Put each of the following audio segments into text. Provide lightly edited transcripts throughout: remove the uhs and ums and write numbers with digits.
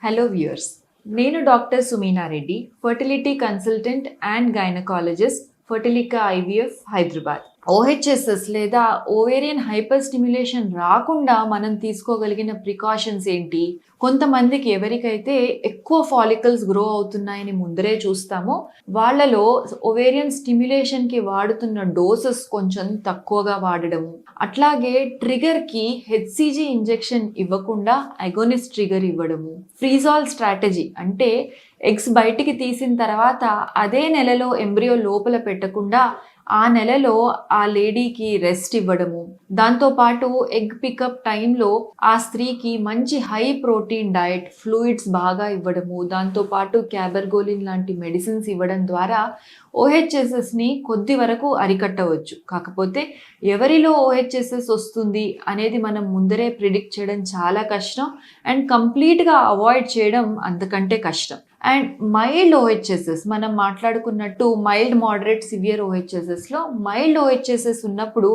Hello viewers, నేను doctor Sumina Reddy, fertility consultant and gynaecologist, Fertilica IVF Hyderabad. OHSS లేదా ovarian hyperstimulation రాకుండా మనం తీసుకోగలిగిన ప్రికాషన్స్ ఏంటి? కొంతమందికి ఎవరికైతే ఎక్కువ ఫాలికల్స్ గ్రో అవుతున్నాయని ముందరే చూస్తామో వాళ్ళలో ఓవేరియన్ స్టిమ్యులేషన్కి వాడుతున్న డోసెస్ కొంచెం తక్కువగా వాడడము, అట్లాగే ట్రిగర్కి హెచ్సిజీ ఇంజెక్షన్ ఇవ్వకుండా అగోనిస్ట్ ట్రిగర్ ఇవ్వడము, ఫ్రీజాల్ స్ట్రాటజీ అంటే ఎగ్స్ బయటికి తీసిన తర్వాత అదే నెలలో ఎంబ్రియో లోపల పెట్టకుండా ఆ నెలలో ఆ లేడీకి రెస్ట్ ఇవ్వడము, దాంతోపాటు ఎగ్ పికప్ టైంలో ఆ స్త్రీకి మంచి హై ప్రోటీన్ డయట్, ఫ్లూయిడ్స్ బాగా ఇవ్వడము, దాంతోపాటు క్యాబర్గోలిన్ లాంటి మెడిసిన్స్ ఇవ్వడం ద్వారా ఓహెచ్ఎస్ఎస్ని కొద్ది వరకు అరికట్టవచ్చు. కాకపోతే ఎవరిలో ఓహెచ్ఎస్ఎస్ వస్తుంది అనేది మనం ముందరే ప్రిడిక్ట్ చేయడం చాలా కష్టం అండ్ కంప్లీట్గా అవాయిడ్ చేయడం అంతకంటే కష్టం. అండ్ మైల్డ్ ఓహెచ్ఎస్ఎస్ మనం మాట్లాడుకున్నట్టు మైల్డ్, మోడరేట్, సివియర్ ఓహెచ్ఎస్ఎస్లో మైల్డ్ ఓహెచ్ఎస్ఎస్ ఉన్నప్పుడు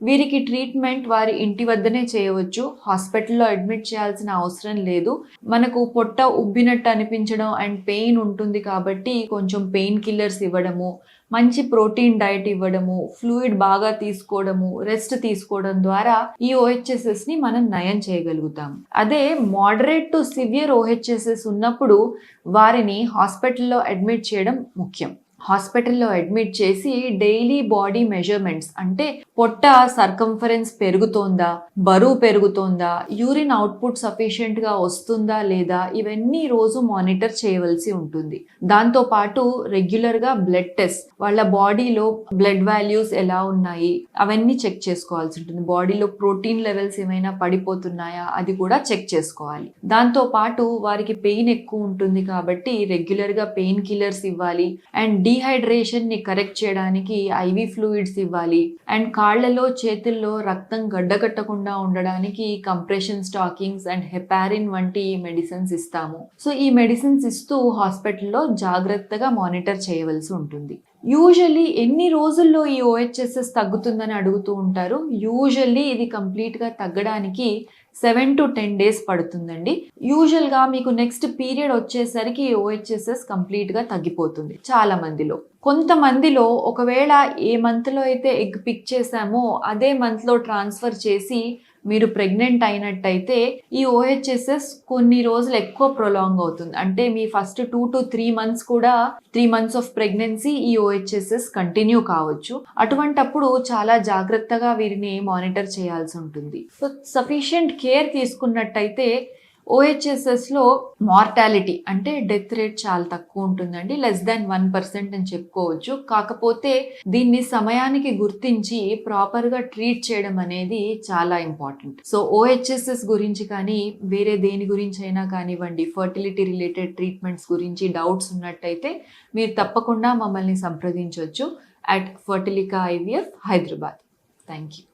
వీరికి ట్రీట్మెంట్ వారి ఇంటి వద్దనే చేయవచ్చు. హాస్పిటల్లో అడ్మిట్ చేయాల్సిన అవసరం లేదు. మనకు పొట్ట ఉబ్బినట్టు అనిపించడం అండ్ పెయిన్ ఉంటుంది కాబట్టి కొంచెం పెయిన్ కిల్లర్స్ ఇవ్వడము, మంచి ప్రోటీన్ డైట్ ఇవ్వడము, ఫ్లూయిడ్ బాగా తీసుకోవడము, రెస్ట్ తీసుకోవడం ద్వారా ఈ ఓహెచ్ఎస్ఎస్ని మనం నయం చేయగలుగుతాం. అదే మోడరేట్ టు సివియర్ ఓహెచ్ఎస్ఎస్ ఉన్నప్పుడు వారిని హాస్పిటల్లో అడ్మిట్ చేయడం ముఖ్యం. హాస్పిటల్లో అడ్మిట్ చేసి డైలీ బాడీ మెజర్మెంట్స్ అంటే పొట్ట సర్కంఫరెన్స్ పెరుగుతోందా, బరువు పెరుగుతోందా, యూరిన్ అవుట్పుట్ సఫిషియెంట్గా వస్తుందా లేదా, ఇవన్నీ రోజు మానిటర్ చేయవలసి ఉంటుంది. దాంతోపాటు రెగ్యులర్గా బ్లడ్ టెస్ట్, వాళ్ళ బాడీలో బ్లడ్ వాల్యూస్ ఎలా ఉన్నాయి అవన్నీ చెక్ చేసుకోవాల్సి ఉంటుంది. బాడీలో ప్రోటీన్ లెవెల్స్ ఏమైనా పడిపోతున్నాయా అది కూడా చెక్ చేసుకోవాలి. దాంతోపాటు వారికి పెయిన్ ఎక్కువ ఉంటుంది కాబట్టి రెగ్యులర్గా పెయిన్ కిల్లర్స్ ఇవ్వాలి అండ్ డీహైడ్రేషన్ని కరెక్ట్ చేయడానికి ఐవీ ఫ్లూయిడ్స్ ఇవ్వాలి అండ్ కాళ్లలో, చేతుల్లో రక్తం గడ్డకట్టకుండా ఉండడానికి కంప్రెషన్ స్టాకింగ్స్ అండ్ హెపారిన్ వంటి మెడిసిన్స్ ఇస్తాము. సో ఈ మెడిసిన్స్ ఇస్తూ హాస్పిటల్లో జాగ్రత్తగా మానిటర్ చేయవలసి ఉంటుంది. యూజువల్లీ ఎన్ని రోజుల్లో ఈ ఓహెచ్ఎస్ఎస్ తగ్గుతుందని అడుగుతూ ఉంటారు. యూజువల్లీ ఇది కంప్లీట్గా తగ్గడానికి 7 to 10 days పడుతుందండి. యూజువల్గా మీకు నెక్స్ట్ పీరియడ్ వచ్చేసరికి ఓహెచ్ఎస్ఎస్ కంప్లీట్గా తగ్గిపోతుంది చాలా మందిలో. కొంతమందిలో ఒకవేళ ఏ మంత్లో అయితే ఎగ్ పిక్ చేసామో అదే మంత్లో ట్రాన్స్ఫర్ చేసి మీరు ప్రెగ్నెంట్ అయినట్టయితే ఈ ఓహెచ్ఎస్ఎస్ కొన్ని రోజులు ఎక్కువ ప్రొలాంగ్ అవుతుంది. అంటే మీ ఫస్ట్ 2 to 3 months కూడా 3 months ఆఫ్ ప్రెగ్నెన్సీ ఈ ఓహెచ్ఎస్ఎస్ కంటిన్యూ కావచ్చు. అటువంటప్పుడు చాలా జాగ్రత్తగా వీరిని మానిటర్ చేయాల్సి ఉంటుంది. సో సఫిషియంట్ కేర్ తీసుకున్నట్టయితే ఓహెచ్ఎస్ఎస్లో మార్టాలిటీ అంటే డెత్ రేట్ చాలా తక్కువ ఉంటుందండి. లెస్ దాన్ 1% అని చెప్పుకోవచ్చు. కాకపోతే దీన్ని సమయానికి గుర్తించి ప్రాపర్గా ట్రీట్ చేయడం అనేది చాలా ఇంపార్టెంట్. సో ఓహెచ్ఎస్ఎస్ గురించి కానీ వేరే దేని గురించి అయినా కానివ్వండి, ఫర్టిలిటీ రిలేటెడ్ ట్రీట్మెంట్స్ గురించి డౌట్స్ ఉన్నట్టయితే మీరు తప్పకుండా మమ్మల్ని సంప్రదించవచ్చు at Fertilica IVF Hyderabad. Thank you.